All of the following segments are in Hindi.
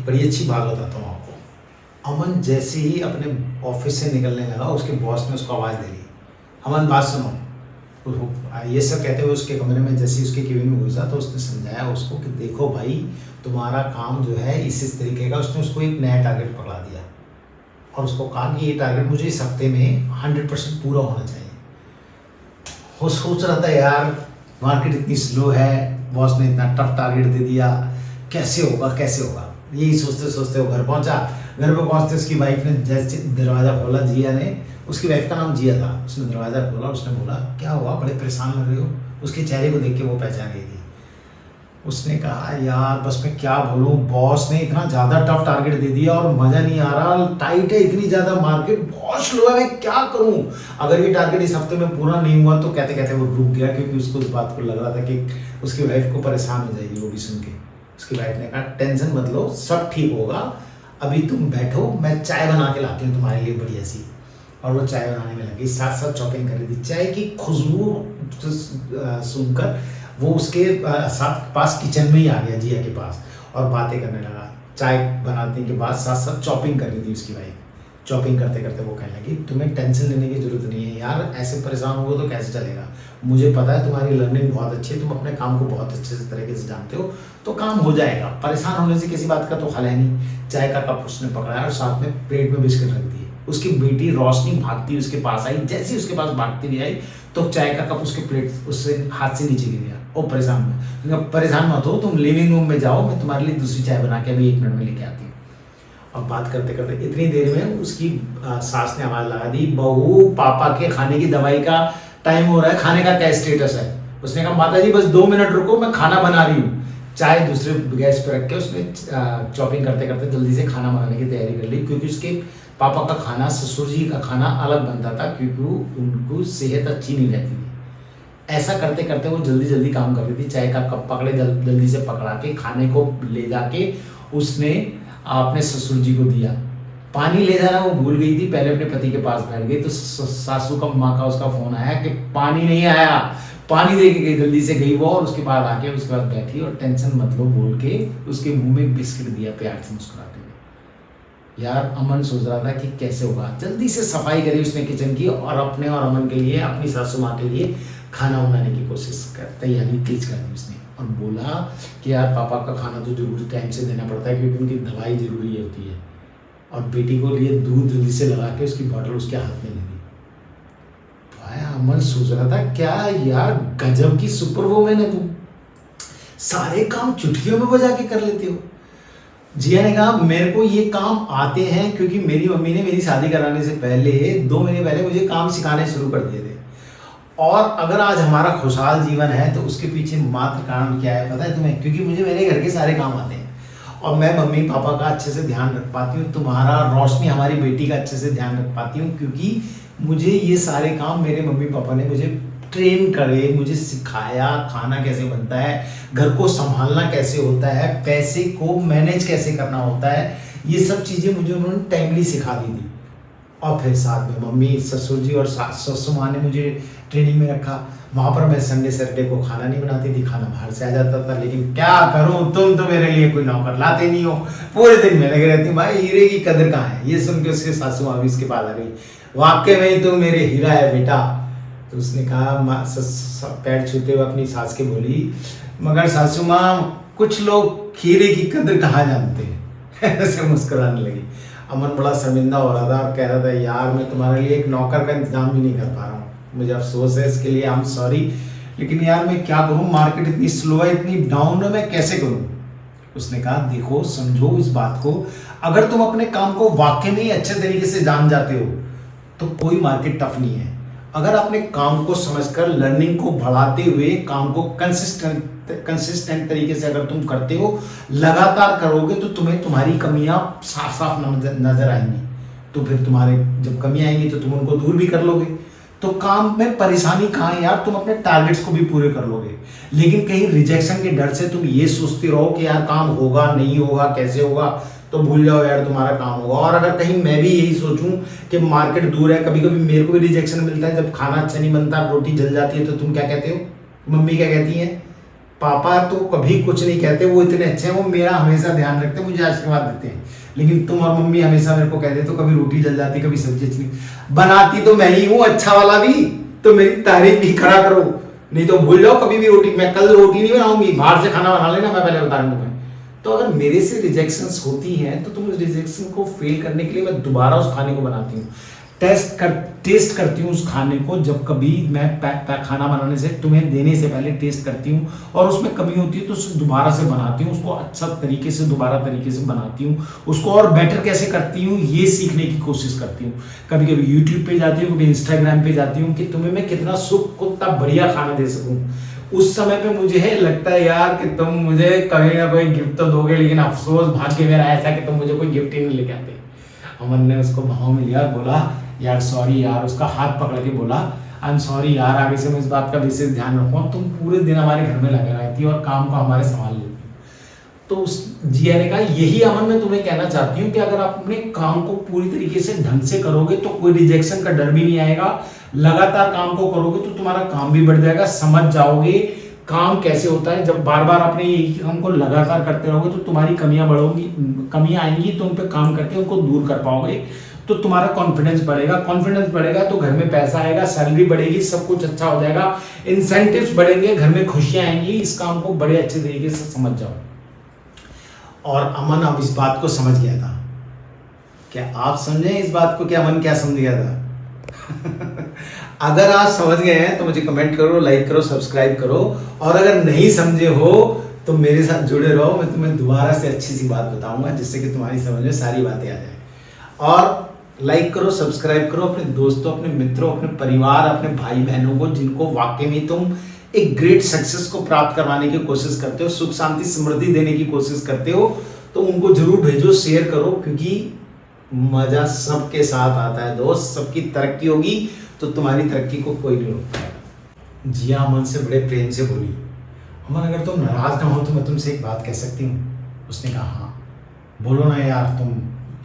बड़ी अच्छी बात बताता हूँ आपको। अमन जैसे ही अपने ऑफिस से निकलने लगा, उसके बॉस ने उसको आवाज़ दे दी, अमन बात सुनो। ये सब कहते हुए उसके कमरे में जैसे ही उसके केबिन में घुसा तो उसने समझाया उसको कि देखो भाई, तुम्हारा काम जो है इस तरीके का। उसने उसको एक नया टारगेट पकड़ा दिया और उसको कहा कि ये टारगेट मुझे इस हफ्ते में 100% पूरा होना चाहिए। वो सोच रहा था यार मार्केट इतनी स्लो है, बॉस ने इतना टफ टारगेट दे दिया, कैसे होगा कैसे होगा। यही सोचते सोचते वो घर पहुंचा। घर पे पहुंचते उसकी वाइफ ने जैसे दरवाज़ा खोला, जिया ने, उसकी वाइफ का नाम जिया था, उसने दरवाज़ा खोला। उसने बोला क्या हुआ, बड़े परेशान लग रहे हो। उसके चेहरे को देख के वो पहचान गई थी। उसने कहा यार बस मैं क्या बोलूँ, बॉस ने इतना ज़्यादा टफ टारगेट दे दिया और मज़ा नहीं आ रहा, टाइट है इतनी ज़्यादा, मार्केट बहुत स्लो है, मैं क्या करूँ। अगर ये टारगेट इस हफ्ते में पूरा नहीं हुआ तो कहते कहते वो रुक गया, क्योंकि उसको इस बात को लग रहा था कि उसकी वाइफ को परेशान हो जाएगी वो भी सुन के। उसकी वाइफ ने कहा टेंशन मत लो, सब ठीक होगा, अभी तुम बैठो, मैं चाय बना के लाती हूँ तुम्हारे लिए बढ़िया सी। और वो चाय बनाने में लगी, साथ साथ चॉपिंग कर रही थी। चाय की खुशबू सुनकर वो उसके साथ पास किचन में ही आ गया, जिया के पास, और बातें करने लगा। चाय बनाने के बाद साथ साथ चॉपिंग कर रही थी उसकी वाइफ। चॉपिंग करते करते वो कहने लगी तुम्हें टेंशन लेने की जरूरत नहीं है यार, ऐसे परेशान हो तो कैसे चलेगा। मुझे पता है तुम्हारी लर्निंग बहुत अच्छी है, तुम अपने काम को बहुत अच्छे से तरीके से जानते हो, तो काम हो जाएगा। परेशान होने से किसी बात का तो हल है नहीं। चाय का कप उसने पकड़ाया और साथ में प्लेट में बिस्किट रख दिए। उसकी बेटी रोशनी भागती उसके पास आई। जैसे ही उसके पास भागती हुई आई तो चाय का कप उसके प्लेट उससे हाथ से नीचे गिर गया। वो परेशान मत हो, तुम लिविंग रूम में जाओ, मैं तुम्हारे लिए दूसरी चाय बना के अभी 1 मिनट में लेके आती हूँ। अब बात करते करते इतनी देर में उसकी सास ने आवाज लगा दी, बहू पापा के खाने की दवाई का टाइम हो रहा है, खाने का क्या स्टेटस है। उसने कहा माता जी बस 2 मिनट रुको, मैं खाना बना रही हूँ। चाय दूसरे गैस पे रख के उसने चॉपिंग करते करते जल्दी से खाना बनाने की तैयारी कर ली, क्योंकि उसके पापा का खाना, ससुर जी का खाना अलग बनता था, क्योंकि उनको सेहत अच्छी नहीं रहती थी। ऐसा करते करते वो जल्दी जल्दी काम कर रही थी। चाय का कप पकड़े, जल्दी से पकड़ा के खाने को ले जाके उसने अपने ससुर जी को दिया। पानी ले जाना वो भूल गई थी, पहले अपने पति के पास बैठ गई तो सासू का माँ का उसका फोन आया कि पानी नहीं आया। पानी दे के गई, जल्दी से गई वो, और उसके बाद आके उसके बाद बैठी और टेंशन मत लो बोल के उसके मुंह में बिस्किट दिया प्यार से मुस्कुराते हुए। यार अमन सोच रहा था कि कैसे होगा। जल्दी से सफाई करी उसने किचन की, और अपने और अमन के लिए, अपनी सासू माँ के लिए खाना बनाने की कोशिश कर, तैयारी तेज कर दी उसने। और बोला कि यार पापा का खाना तो जरूरी टाइम से देना पड़ता है, क्योंकि उनकी दवाई जरूरी होती है। और बेटी को लिए दूध जल्दी से लगा के उसकी बॉटल उसके हाथ में दे दी। भाई अमन सोच रहा था क्या यार गजब की सुपर वुमन है तुम, सारे काम चुटकियों में बजा के कर लेते हो। जिया ने कहा मेरे को ये काम आते हैं, क्योंकि मेरी मम्मी ने मेरी शादी कराने से पहले 2 महीने पहले मुझे काम सिखाने शुरू कर दिए थे। और अगर आज हमारा खुशहाल जीवन है तो उसके पीछे मात्र कारण क्या है पता है तुम्हें? क्योंकि मुझे मेरे घर के सारे काम आते हैं और मैं मम्मी पापा का अच्छे से ध्यान रख पाती हूँ। तुम्हारा रोशनी हमारी बेटी का अच्छे से ध्यान रख पाती हूँ, क्योंकि मुझे ये सारे काम मेरे मम्मी पापा ने मुझे ट्रेन करे, मुझे सिखाया। खाना कैसे बनता है, घर को संभालना कैसे होता है, पैसे को मैनेज कैसे करना होता है, ये सब चीज़ें मुझे उन्होंने टाइमली सिखा दी थी। और फिर साथ में मम्मी, ससुर जी और सासू माँ ने मुझे ट्रेनिंग में रखा। वहाँ पर मैं संडे को खाना नहीं बनाती थी, खाना बाहर से आ जाता था। लेकिन क्या करूँ, तुम तो मेरे लिए कोई नौकर लाते नहीं हो, पूरे दिन में लगे रहती। भाई हीरे की कदर कहाँ है। ये सुन के उसके सासू माँ भी इसके पास आ गई, वाकई में तुम मेरे हीरा है बेटा। तो उसने कहा, पैर छूते हुए अपनी सास के बोली, मगर सासू माँ कुछ लोग हीरे की कदर कहाँ जानते हैं। ऐसे मुस्कुराने लगी। अमन बड़ा शर्मिंदा हो रहा था और कह रहा था यार मैं तुम्हारे लिए एक नौकर का इंतजाम भी नहीं कर पा रहा हूँ, मुझे अफसोस है इसके लिए, आई एम सॉरी। लेकिन यार मैं क्या करूँ, मार्केट इतनी स्लो है, इतनी डाउन है, मैं कैसे करूँ। उसने कहा देखो समझो इस बात को, अगर तुम अपने काम को वाकई में अच्छे तरीके से जान जाते हो तो कोई मार्केट टफ नहीं है। अगर अपने काम को समझकर लर्निंग को बढ़ाते हुए काम को कंसिस्टेंट तरीके से अगर तुम करते हो, लगातार करोगे, तो तुम्हें तुम्हारी कमियां साफ साफ नजर आएंगी। तो फिर तुम्हारे जब कमियां आएंगी तो तुम उनको दूर भी कर लोगे। तो काम में परेशानी कहाँ है यार, तुम अपने टारगेट्स को भी पूरे कर लोगे। लेकिन कहीं रिजेक्शन के डर से तुम ये सोचते रहो कि यार काम होगा नहीं होगा कैसे होगा, तो भूल जाओ यार तुम्हारा काम होगा। और अगर कहीं मैं भी यही सोचूं कि मार्केट दूर है, कभी कभी मेरे को भी रिजेक्शन मिलता है, जब खाना अच्छा नहीं बनता, रोटी जल जाती है, तो तुम क्या कहते हो, मम्मी क्या कहती है, पापा तो कभी कुछ नहीं कहते, वो इतने अच्छे हैं, वो मेरा हमेशा ध्यान रखते हैं, मुझे आशीर्वाद देते हैं। लेकिन तुम और मम्मी हमेशा मेरे को कहते, तो कभी रोटी जल जाती, कभी सब्जी अच्छी नहीं बनाती, तो मैं ही हूँ अच्छा वाला भी, तो मेरी तारीफ भी करा करो, नहीं तो भूल जाओ कभी भी रोटी। मैं कल रोटी नहीं बनाऊंगी, बाहर से खाना बना लेना, मैं पहले बता दूंगा। तो अगर मेरे से रिजेक्शंस होती हैं तो तुम उस रिजेक्शन को फेल करने के लिए मैं दोबारा उस खाने को बनाती हूँ, टेस्ट करती हूँ उस खाने को। जब कभी मैं खाना बनाने से, तुम्हें देने से पहले टेस्ट करती हूँ, और उसमें कमी होती है तो उसे दोबारा से बनाती हूँ, उसको अच्छा तरीके से दोबारा तरीके से बनाती हूँ, उसको और बेटर कैसे करती हूँ ये सीखने की कोशिश करती हूँ। कभी कभी यूट्यूब पे जाती हूँ, कभी इंस्टाग्राम पे जाती हूँ कि तुम्हें मैं कितना सुख को इतना बढ़िया खाना दे सकूँ। उस समय पे मुझे लगता है यार कि तुम मुझे कभी ना कोई गिफ्ट तो दोगे, लेकिन अफसोस भाग्य मेरा ऐसा कि तुम मुझे कोई गिफ्ट ही नहीं लेके आते। अमन ने उसको भाव में लिया, बोला यार सॉरी यार, उसका हाथ पकड़ के बोला आई एम सॉरी यार, आगे से मैं इस बात का विशेष ध्यान रखूंगा, तुम पूरे दिन हमारे घर में लगे रहती और काम को हमारे संभाल लेती। तो उस जिया ने कहा यही अमन मैं तुम्हें कहना चाहती हूँ कि अगर आप अपने काम को पूरी तरीके से ढंग से करोगे तो कोई रिजेक्शन का डर भी नहीं आएगा। लगातार काम को करोगे तो तुम्हारा काम भी बढ़ जाएगा, समझ जाओगे काम कैसे होता है। जब बार बार अपने एक ही काम को लगातार करते रहोगे तो तुम्हारी कमियां आएंगी, तो उन पे काम करके उनको दूर कर पाओगे, तो तुम्हारा कॉन्फिडेंस बढ़ेगा तो घर में पैसा आएगा, सैलरी बढ़ेगी, सब कुछ अच्छा हो जाएगा, इंसेंटिव्स बढ़ेंगे, घर में खुशियां आएंगी। इस काम को बड़े अच्छे तरीके से समझ जाओ। और अमन अब इस बात को समझ गया था। क्या आप समझे इस बात को कि अमन क्या समझ गया था? अगर आप समझ गए हैं तो मुझे कमेंट करो, लाइक करो, सब्सक्राइब करो, और अगर नहीं समझे हो तो मेरे साथ जुड़े रहो, मैं तुम्हें दोबारा से अच्छी सी बात बताऊंगा जिससे कि तुम्हारी समझ में सारी बातें आ जाए। और लाइक करो, सब्सक्राइब करो अपने दोस्तों, अपने मित्रों, अपने परिवार, अपने भाई बहनों को जिनको वाकई में तुम एक ग्रेट सक्सेस को प्राप्त करवाने की कोशिश करते हो, सुख शांति समृद्धि देने की कोशिश करते हो, तो उनको जरूर भेजो, शेयर करो, क्योंकि मजा सबके साथ आता है दोस्त। सबकी तरक्की होगी तो तुम्हारी तरक्की को कोई नहीं रोक पाएगा। जिया अमन से बड़े प्रेम से बोली, अमन अगर तुम नाराज ना हो तो मैं तुमसे एक बात कह सकती हूँ? उसने कहा हाँ बोलो ना यार, तुम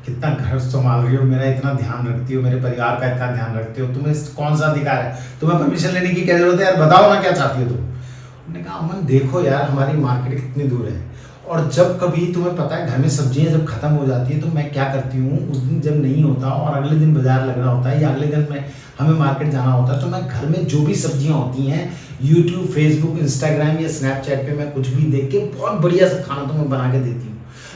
कितना घर संभाल रही हो, मेरा इतना ध्यान रखती हो, मेरे परिवार का इतना ध्यान रखती हो, तुम्हें कौन सा अधिकार है, तुम्हें परमिशन लेने की क्या जरूरत है यार, बताओ ना क्या चाहती हो तुम? उन्होंने कहा अमन देखो यार, हमारी मार्केट कितनी दूर है, और जब कभी तुम्हें पता है घर में सब्जियां जब खत्म हो जाती है तो मैं क्या करती हूँ, उस दिन जब नहीं होता और अगले दिन बाजार लग रहा होता है या अगले दिन में हमें मार्केट जाना होता है, तो मैं घर में जो भी सब्जियां होती हैं यूट्यूब, फेसबुक, इंस्टाग्राम या स्नैपचैट पे मैं कुछ भी देख के बहुत बढ़िया सा खाना तुम्हें बना के देती हूँ।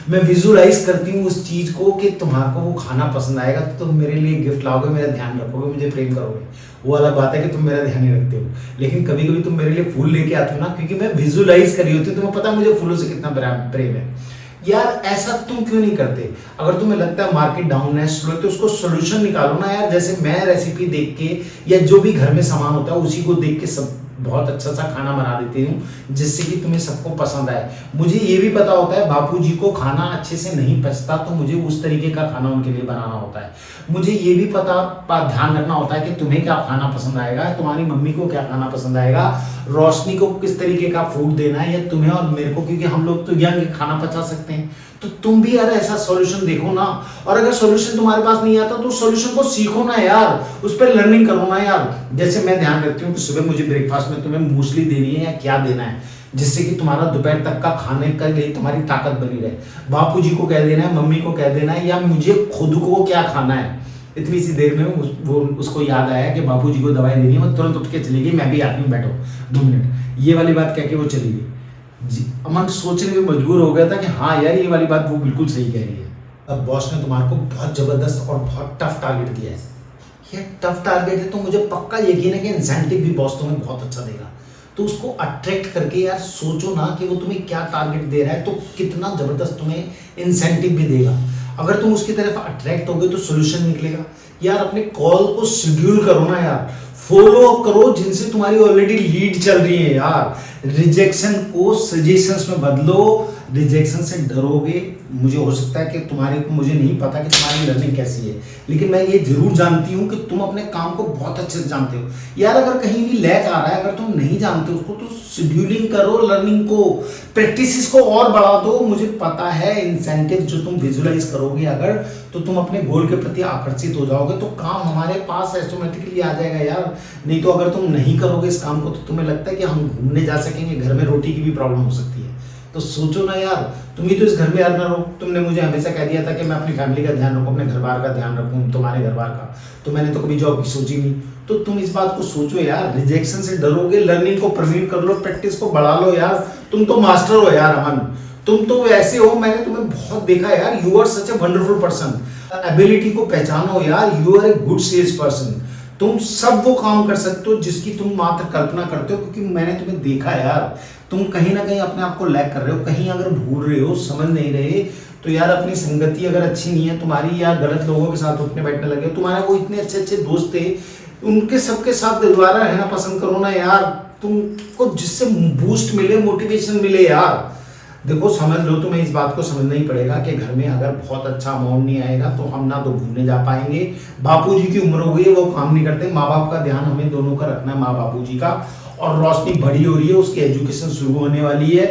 मैं विजुअलाइज करती हूँ उस चीज को कि तुम्हारे को वो खाना पसंद आएगा तो तुम मेरे लिए गिफ्ट लाओगे, मेरा ध्यान रखोगे, मुझे प्रेम करोगे। वो अलग बात है कि तुम मेरा ध्यान नहीं रखते हो, लेकिन कभी कभी तुम मेरे लिए फूल लेके आते हो ना, क्योंकि मैं विजुअलाइज करी होती हूँ, तुम्हें पता है मुझे फूलों से कितना प्रेम है। यार ऐसा तुम क्यों नहीं करते? अगर तुम्हें लगता है मार्केट डाउन है, स्लो, तो उसको सोल्यूशन निकालो ना यार। जैसे मैं रेसिपी देख के या जो भी घर में सामान होता है उसी को देख के सब बहुत अच्छा सा खाना बना देती हूँ जिससे कि तुम्हें सबको पसंद आए। मुझे ये भी पता होता है बापूजी को खाना अच्छे से नहीं पचता, तो मुझे उस तरीके का खाना उनके लिए बनाना होता है। मुझे ये भी ध्यान रखना होता है कि तुम्हें क्या खाना पसंद आएगा, तुम्हारी मम्मी को क्या खाना पसंद आएगा, रोशनी को किस तरीके का फूड देना है, या तुम्हें और मेरे को, क्योंकि हम लोग तो यंग खाना पचा सकते हैं, तो तुम भी यार ऐसा सॉल्यूशन देखो ना। और अगर सॉल्यूशन तुम्हारे पास नहीं आता तो सॉल्यूशन को सीखो ना यार, उस पर लर्निंग करो ना यार। जैसे मैं ध्यान रखती हूँ कि सुबह मुझे ब्रेकफास्ट में तुम्हें मूसली देनी है या क्या देना है, जिससे कि तुम्हारा दोपहर तक का खाने के लिए तुम्हारी ताकत बनी रहे। बापूजी को कह देना है, मम्मी को कह देना है, या मुझे खुद को क्या खाना है। इतनी सी देर में वो उसको याद आया कि बापूजी को दवाई देनी है, वो तुरंत उठ के चली गई, मैं भी आती हूँ, बैठो 2 मिनट, ये वाली बात कह के वो चली गई। अमन सोचने में मजबूर हो गया था कि हाँ यार ये वाली बात वो बिल्कुल सही कह रही है। अब बॉस ने तुम्हारे को बहुत जबरदस्त और बहुत टफ टारगेट दिया है। ये टफ टारगेट है तो मुझे पक्का यकीन है कि इंसेंटिव भी बॉस तुम्हें बहुत अच्छा देगा। तो उसको अट्रैक्ट करके यार सोचो ना कि वो तुम्हें क्या टारगेट दे रहा है, तो कितना जबरदस्त तुम्हें इंसेंटिव भी देगा। अगर तुम उसकी तरफ अट्रैक्ट होगे तो सोल्यूशन निकलेगा। यार अपने कॉल को शेड्यूल करो ना यार, फॉलो करो जिनसे तुम्हारी ऑलरेडी लीड चल रही है यार। रिजेक्शन को सजेशंस में बदलो, रिजेक्शन से डरोगे मुझे हो सकता है कि मुझे नहीं पता कि तुम्हारी लर्निंग कैसी है, लेकिन मैं ये जरूर जानती हूँ कि तुम अपने काम को बहुत अच्छे से जानते हो। यार अगर कहीं भी लैक आ रहा है, अगर तुम नहीं जानते उसको, तो शेड्यूलिंग करो, लर्निंग को, प्रैक्टिस को और बढ़ा दो। मुझे पता है इंसेंटिव जो तुम विजुलाइज करोगे अगर, तो तुम अपने गोल के प्रति आकर्षित हो जाओगे, तो काम हमारे पास ऑटोमेटिकली आ जाएगा यार। नहीं तो अगर तुम नहीं करोगे इस काम को, तो तुम्हें लगता है कि हम घूमने जा सकेंगे, घर में रोटी की भी प्रॉब्लम हो सकती है। तो सोचो ना यार, तुम ही तो इस घर में अर्नर हो। तुमने मुझे हमेशा कह दिया था कि मैं अपनी फैमिली का ध्यान रखूं, अपने घर बार का ध्यान रखूं, तुम्हारे घर बार का, तो मैंने तो कभी जॉब की सोची नहीं। तो तुम इस बात को सोचो यार, रिजेक्शन से डरोगे, लर्निंग को प्रवीण कर लो, प्रैक्टिस को बढ़ा लो यार। तुम तो मास्टर हो यार अमन, तुम तो ऐसे हो, मैंने तुम्हें बहुत देखा यार। You are such a wonderful person. Ability को पहचानो यार, you are a good salesperson. तुम सब वो काम कर सकते हो जिसकी तुम मात्र कल्पना करते हो, क्योंकि मैंने तुम्हें देखा यार। तुम कहीं ना कहीं अपने आप को लैक कर रहे हो, कहीं अगर भूल रहे हो, समझ नहीं रहे, तो यार अपनी संगति अगर अच्छी नहीं है तुम्हारी, या गलत लोगों के साथ उठने बैठने लगे, तुम्हारे वो इतने अच्छे अच्छे दोस्त थे, उनके सबके साथ दोबारा रहना पसंद करो ना यार। तुमको जिससे बूस्ट मिले, मोटिवेशन मिले यार। देखो समझ लो, तुम्हें इस बात को समझना ही पड़ेगा कि घर में अगर बहुत अच्छा अमाउंट नहीं आएगा तो हम ना तो घूमने जा पाएंगे, बापूजी की उम्र हो गई है, वो काम नहीं करते, माँ बाप का ध्यान हमें दोनों का रखना है, माँ बापूजी का। और रोशनी बड़ी हो रही है, उसकी एजुकेशन शुरू होने वाली है,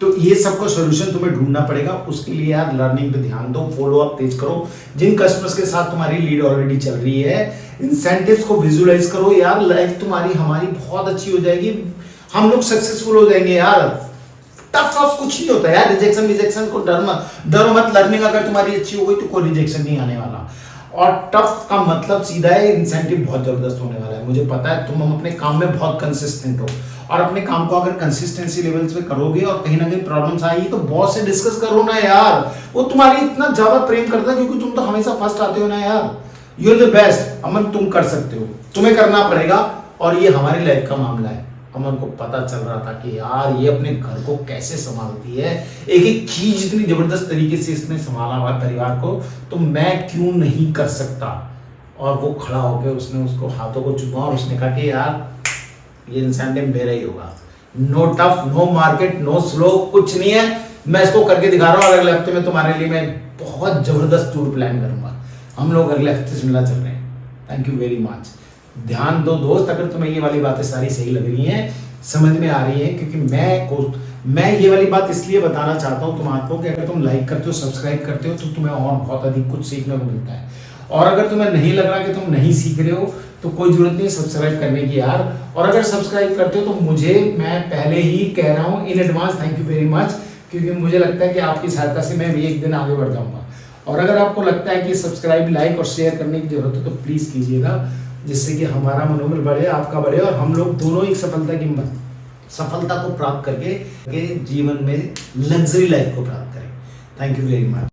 तो ये सबका सोल्यूशन तुम्हें ढूंढना पड़ेगा। उसके लिए यार लर्निंग पे ध्यान दो, फॉलो अप तेज करो। जिन कस्टमर्स के साथ तुम्हारी लीड ऑलरेडी चल रही है, इंसेंटिव्स को विजुलाइज करो यार। लाइफ तुम्हारी हमारी बहुत अच्छी हो जाएगी, हम लोग सक्सेसफुल हो जाएंगे यार। टफ कुछ नहीं होता यार, रिजेक्शन को डरो मत। लर्निंग अगर तुम्हारी अच्छी हो गई तो कोई रिजेक्शन नहीं आने वाला। और टफ का मतलब सीधा है, इंसेंटिव बहुत जबरदस्त होने वाला है। मुझे पता है तुम अपने काम में बहुत कंसिस्टेंट हो, और अपने काम को अगर कंसिस्टेंसी लेवल्स पे करोगे और कहीं ना कहीं प्रॉब्लम्स आई तो बॉस से डिस्कस करो ना यार। वो तुम्हारी इतना ज्यादा प्रेम करता है क्योंकि तुम तो हमेशा फर्स्ट आते हो ना यार। यू आर द बेस्ट अमन, तुम कर सकते हो, तुम्हें करना पड़ेगा। और ये हमारी लाइफ का मामला है। अमन को पता चल रहा था कि यार ये अपने घर को कैसे संभालती है, एक एक चीज इतनी जबरदस्त तरीके से इसने संभाला हुआ परिवार को, तो मैं क्यों नहीं कर सकता। और वो खड़ा होकर उसने उसको हाथों को चुमा और उसने कहा कि यार ये इंसेंटिव मेरा ही होगा। No tough, no market, no slow, कुछ नहीं है, मैं इसको करके दिखा रहा हूँ। अगले हफ्ते में तुम्हारे लिए मैं बहुत जबरदस्त टूर प्लान करूंगा। हम लोग अगले हफ्ते शिमला चल रहे हैं। Thank you very much. ध्यान दो दोस्त, अगर तुम्हें ये वाली बातें सारी सही लग रही हैं, समझ में आ रही है, क्योंकि मैं ये वाली बात इसलिए बताना चाहता हूँ तुम आपको कि अगर तुम लाइक करते हो, सब्सक्राइब करते हो, तो तुम्हें और बहुत अधिक कुछ सीखने को मिलता है। और अगर तुम्हें नहीं लग रहा कि तुम नहीं सीख रहे हो, तो कोई जरूरत नहीं सब्सक्राइब करने की यार। और अगर सब्सक्राइब करते हो तो मैं पहले ही कह रहा हूँ in advance thank you very much, क्योंकि मुझे लगता है कि आपकी सहायता से मैं भी एक दिन आगे बढ़ जाऊंगा। और अगर आपको लगता है कि सब्सक्राइब, लाइक और शेयर करने की जरूरत है तो प्लीज कीजिएगा, जिससे कि हमारा मनोबल बढ़े, आपका बढ़े, और हम लोग दोनों एक सफलता को प्राप्त करके जीवन में लग्जरी लाइफ को प्राप्त करें। Thank you very much.